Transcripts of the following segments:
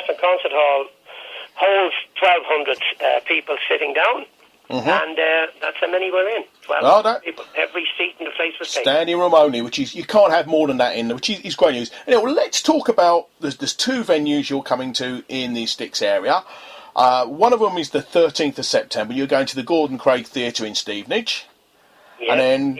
Western Concert Hall holds 1,200 people sitting down. And that's how many we're in. 12 people. Every seat in the place was taken. Standing room only, which is, you can't have more than that in, which is great news. Anyway, let's talk about, there's two venues you're coming to in the Sticks area. One of them is the 13th of September. You're going to the Gordon Craig Theatre in Stevenage. Yes,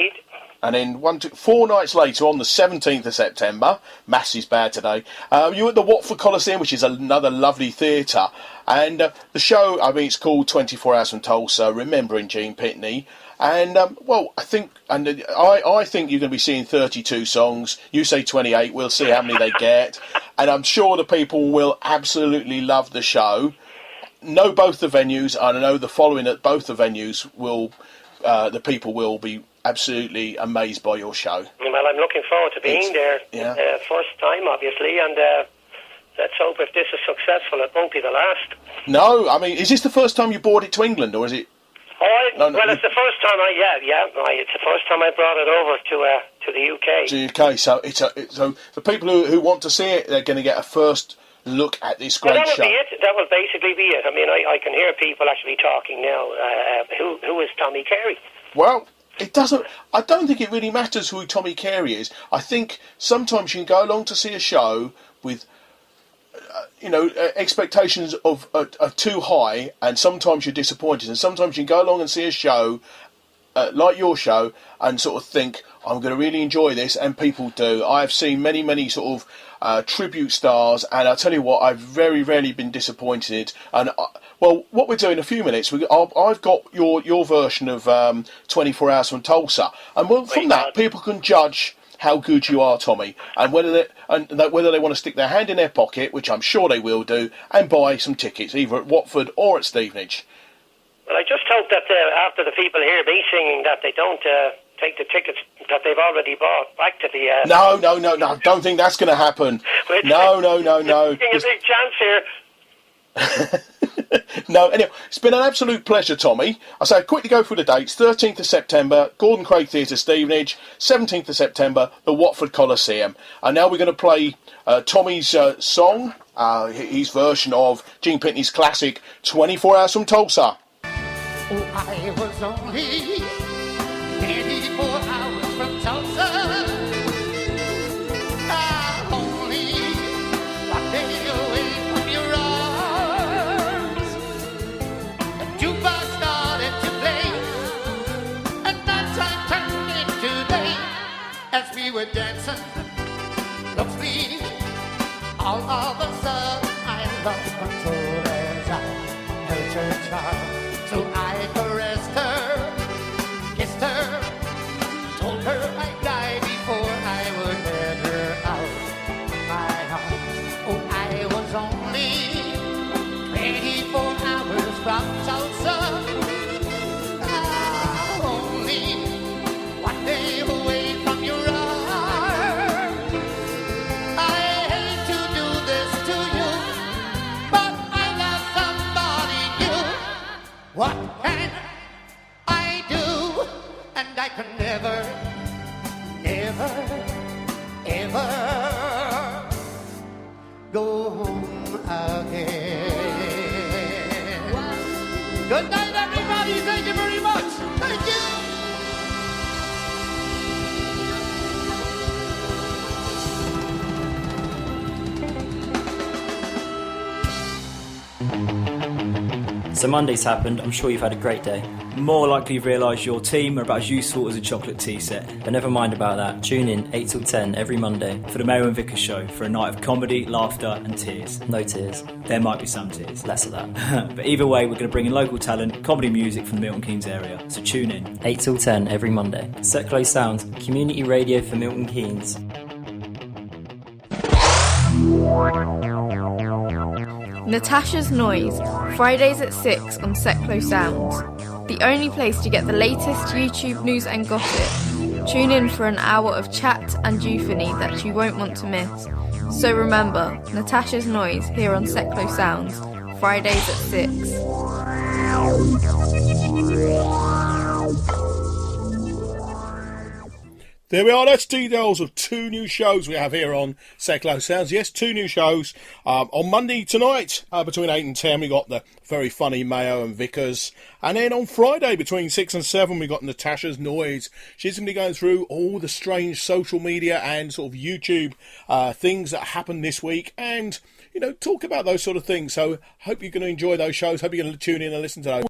and then 4 nights later, on the 17th of September, maths is bad today, you're at the Watford Coliseum, which is another lovely theatre. And the show, I mean, it's called 24 Hours from Tulsa, remembering Gene Pitney. And, I think you're going to be seeing 32 songs. You say 28, we'll see how many they get. And I'm sure the people will absolutely love the show. Know both the venues, and I know the following at both the venues will, the people will be absolutely amazed by your show. Well, I'm looking forward to being there. First time, obviously, and let's hope if this is successful, it won't be the last. No, I mean, is this the first time you brought it to England, or is it? Well, it's the first time it's the first time I brought it over to the UK. To the UK, so so for people who want to see it, they're going to get a first look at this great show. That will basically be it. I mean, I can hear people actually talking now. Who is Tommy Carey? Well, it doesn't. I don't think it really matters who Tommy Carey is. I think sometimes you can go along to see a show with, expectations of are too high, and sometimes you're disappointed. And sometimes you can go along and see a show like your show and sort of think, I'm going to really enjoy this, and people do. I've seen many sort of tribute stars, and I'll tell you what, I've very rarely been disappointed. And what we're doing in a few minutes, I've got your version of 24 Hours from Tulsa, and from that people can judge how good you are, Tommy, and whether they want to stick their hand in their pocket, which I'm sure they will do, and buy some tickets either at Watford or at Stevenage. Well, I just hope that after the people hear me singing, that they don't take the tickets that they've already bought back to the... No, don't think that's going to happen. No. Taking a big chance here. No, anyway, it's been an absolute pleasure, Tommy. I say, quickly go through the dates. 13th of September, Gordon Craig Theatre, Stevenage. 17th of September, the Watford Coliseum. And now we're going to play Tommy's song, his version of Gene Pitney's classic, 24 Hours from Tulsa. Oh, I was only 24 hours from Tulsa. Only one day away from your arms. The jukebox started to play, and that time turned into day. As we were dancing, closely, all of a sudden I lost control as I held her charm. So I caressed her, kissed her, told her I'd die before I would let her out my arms. Oh, I was only 24 hours from Tulsa. Only one day away from your arms. I hate to do this to you, but I love somebody new. What can I do? And I can never go home again. Good night, everybody. Thank you very much. Thank you. So Monday's happened, I'm sure you've had a great day. More likely you've realised your team are about as useful as a chocolate tea set. But never mind about that, tune in 8 till 10 every Monday for the Mayo and Vickers Show for a night of comedy, laughter and tears. No tears. There might be some tears. Less of that. But either way, we're going to bring in local talent, comedy music from the Milton Keynes area. So tune in. 8 till 10 every Monday. Seclo Sounds, community radio for Milton Keynes. Natasha's Noise, Fridays at 6 on Seclo Sounds. The only place to get the latest YouTube news and gossip. Tune in for an hour of chat and euphony that you won't want to miss. So remember, Natasha's Noise here on Seclo Sounds, Fridays at 6. There we are, that's details of 2 new shows we have here on Seclo Sounds. Yes, 2 new shows. On Monday tonight, between 8 and 10, we got the very funny Mayo and Vickers. And then on Friday, between 6 and 7, we got Natasha's Noise. She's going to be going through all the strange social media and sort of YouTube things that happened this week. And, you know, talk about those sort of things. So, hope you're going to enjoy those shows. Hope you're going to tune in and listen to those.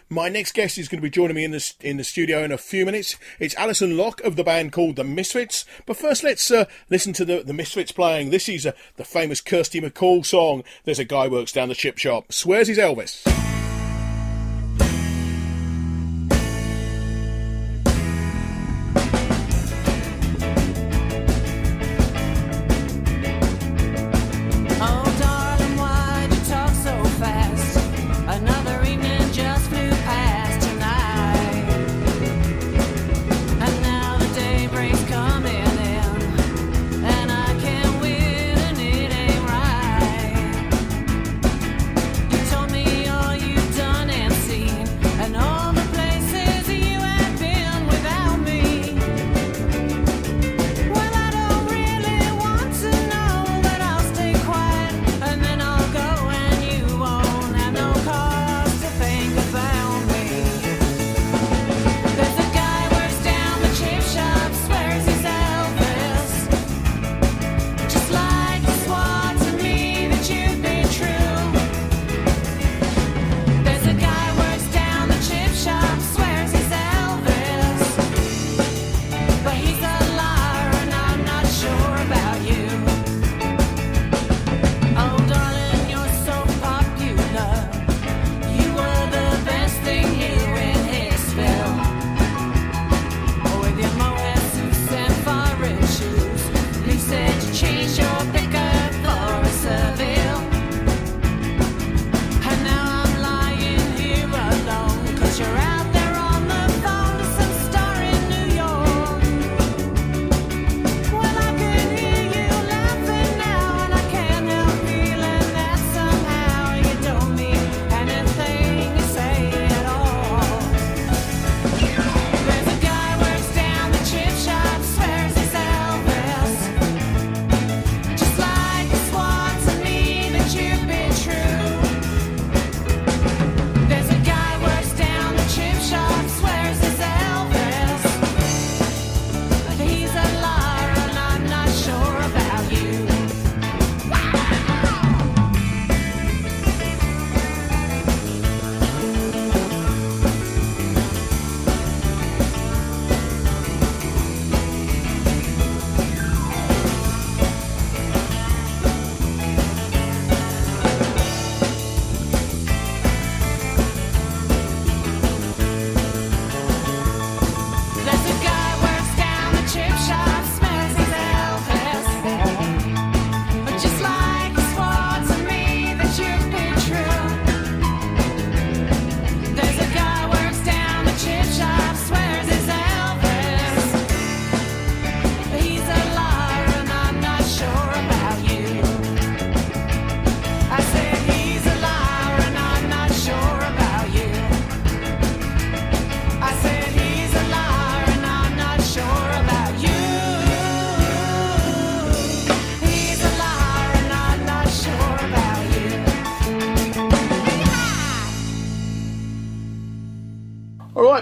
My next guest is going to be joining me in the studio in a few minutes. It's Alison Locke of the band called The Misfitz. But first, let's listen to the Misfitz playing. This is the famous Kirsty MacColl song. There's a guy works down the chip shop, swears he's Elvis.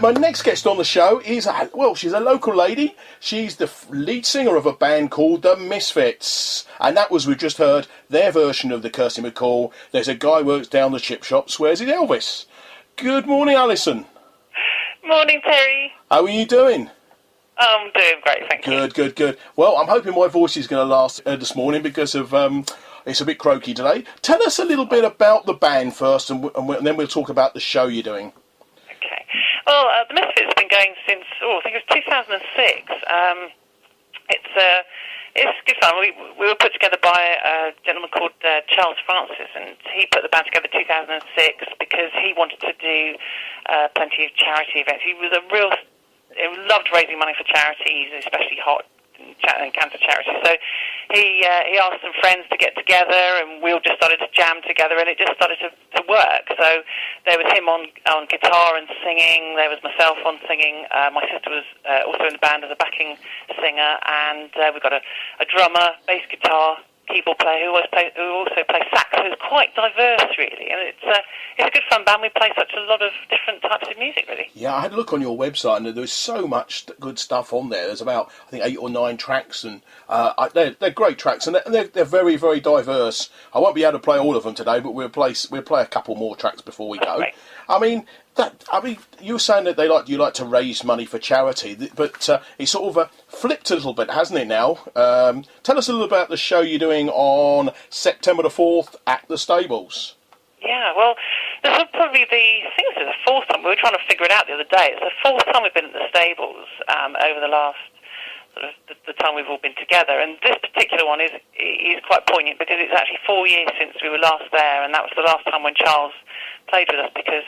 My next guest on the show is, she's a local lady. She's the lead singer of a band called The Misfitz. And that was, we've just heard, their version of the Kirsty MacColl. There's a guy works down the chip shop, swears he's Elvis. Good morning, Alison. Morning, Terry. How are you doing? I'm doing great, thank you. Good. Well, I'm hoping my voice is going to last this morning because of it's a bit croaky today. Tell us a little bit about the band first, and then we'll talk about the show you're doing. Okay. Well, The Misfitz has been going since, I think it was 2006. It's good fun. We were put together by a gentleman called Charles Francis, and he put the band together in 2006 because he wanted to do plenty of charity events. He loved raising money for charities, especially hot cancer charity. So he asked some friends to get together, and we all just started to jam together, and it just started to work. So there was him on guitar and singing. There was myself on singing. My sister was also in the band as a backing singer, and we got a drummer, bass guitar, keyboard player who also plays sax. So it's quite diverse, really, and it's a good fun band. We play such a lot of different types of music, really. Yeah, I had a look on your website, and there's so much good stuff on there. There's about, I think, 8 or 9 tracks, and they're great tracks, and they're very, very diverse. I won't be able to play all of them today, but we'll play a couple more tracks before we go. Right. I mean, you were saying that you like to raise money for charity, but it's sort of flipped a little bit, hasn't it now? Tell us a little about the show you're doing on September the 4th at the Stables. Yeah, well, this is probably I think this is the 4th time. We were trying to figure it out the other day. It's the 4th time we've been at the Stables over the last sort of the time we've all been together, and this particular one is quite poignant because it's actually 4 years since we were last there, and that was the last time when Charles played with us, because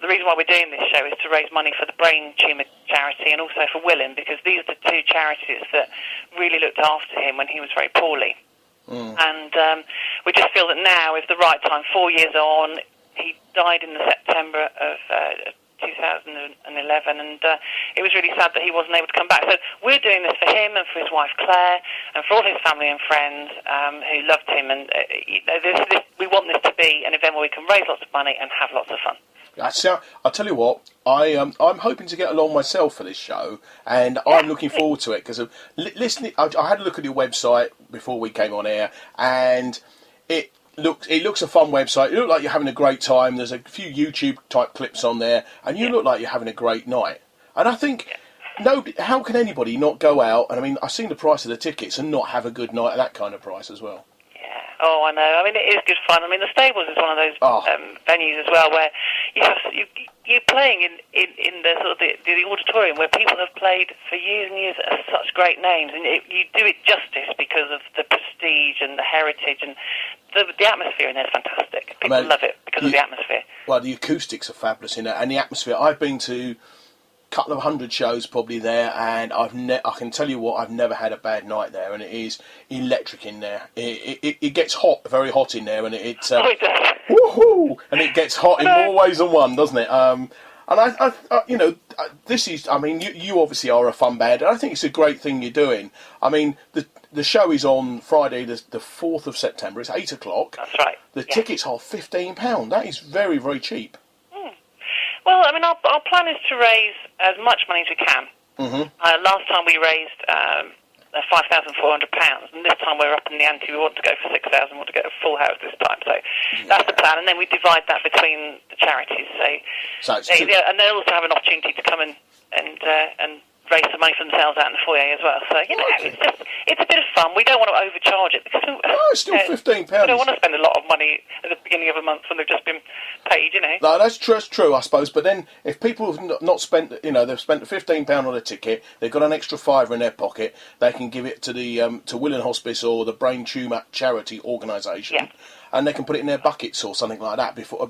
the reason why we're doing this show is to raise money for the brain tumour charity and also for Willem, because these are the two charities that really looked after him when he was very poorly. And we just feel that now is the right time. 4 years on, he died in the September of 2011, and it was really sad that he wasn't able to come back. So we're doing this for him and for his wife Claire and for all his family and friends who loved him, and we want this to be an event where we can raise lots of money and have lots of fun. I'll tell you what, I'm hoping to get along myself for this show, and I'm looking forward to it, because listening. I had a look at your website before we came on air, and it looks a fun website. You look like you're having a great time. There's a few YouTube type clips on there, and you look like you're having a great night. And I think, how can anybody not go out? And I mean, I've seen the price of the tickets and not have a good night at that kind of price as well. Oh, I know. I mean, it is good fun. I mean, the Stables is one of those venues as well where you're playing in the sort of the auditorium where people have played for years and years at such great names, and you do it justice because of the prestige and the heritage, and the atmosphere in there is fantastic. People love it because of the atmosphere. Well, the acoustics are fabulous in there, and the atmosphere. I've been to couple of 100 shows probably there, and I can tell you what, I've never had a bad night there, and it is electric in there. It gets hot, very hot in there, and it does. Woohoo! And it gets hot in more ways than one, doesn't it? And I this is, I mean, you obviously are a fun band, and I think it's a great thing you're doing. I mean, the show is on Friday, the 4th of September. It's 8 o'clock. That's right. The tickets are £15. That is very, very cheap. Well, I mean, our plan is to raise as much money as we can. Last time we raised £5,400, and this time we're up in the ante. We want to go for 6,000. We want to get a full house this time. So that's the plan, and then we divide that between the charities. And they'll also have an opportunity to come and raise some money for themselves out in the foyer as well. So, it's a bit of fun. We don't want to overcharge it, because it's still £15. We don't want to spend a lot of money at the beginning of a month when they've just been paid, No, that's true, I suppose. But then, if people have not spent, they've spent the £15 on a ticket, they've got an extra £5 in their pocket, they can give it to the to Willen Hospice or the Brain Tumour Charity Organisation, and they can put it in their buckets or something like that before or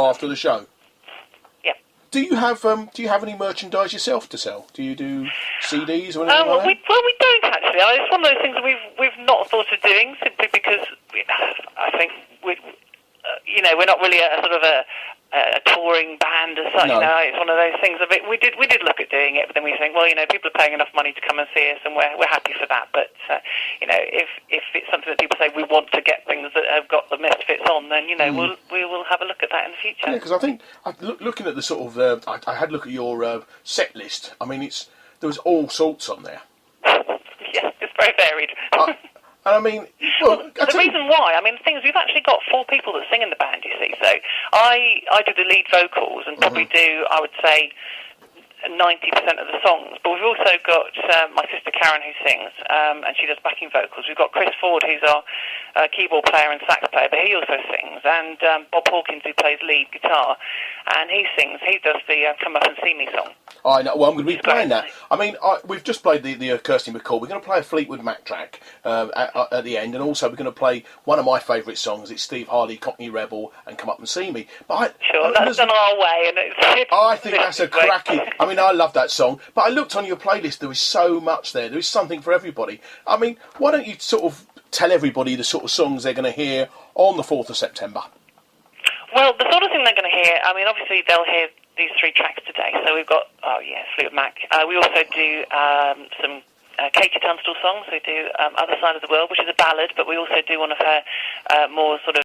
after the show. Do you have any merchandise yourself to sell? Do you do CDs or anything like that? Well, we don't actually. It's one of those things that we've not thought of doing, simply because I think we're not really a sort of a touring band as such. No. It's one of those things. We did look at doing it, but then we think, well, people are paying enough money to come and see us, and we're happy for that. But if it's something that people say we want to get things that have got the Misfits on, then we will have a look at that in the future. Yeah, because I think looking at the sort of I had a look at your set list. I mean, there was all sorts on there. Yeah, it's very varied. And I mean, the reason why, the thing is, we've actually got 4 people that sing in the band, you see. So I do the lead vocals and probably do, I would say, 90% of the songs. But we've also got my sister Karen, who sings, and she does backing vocals. We've got Chris Ford, who's our keyboard player and sax player, but he also sings. And Bob Hawkins, who plays lead guitar, and he sings. He does the Come Up and See Me song. I know. Well, I'm going to be playing that. I mean, we've just played the Kirsty McCall. We're going to play a Fleetwood Mac track at the end, and also we're going to play one of my favourite songs. It's Steve Harley, Cockney Rebel, and Come Up and See Me. But that's on our way, and I think that's a cracking. I mean, I love that song, but I looked on your playlist, there was so much there. There is something for everybody. I mean, why don't you sort of tell everybody the sort of songs they're going to hear on the 4th of September? Well, the sort of thing they're going to hear, I mean, obviously they'll hear these 3 tracks today. So we've got, Fleetwood Mac. We also do some Katie Tunstall songs. We do Other Side of the World, which is a ballad, but we also do one of her more sort of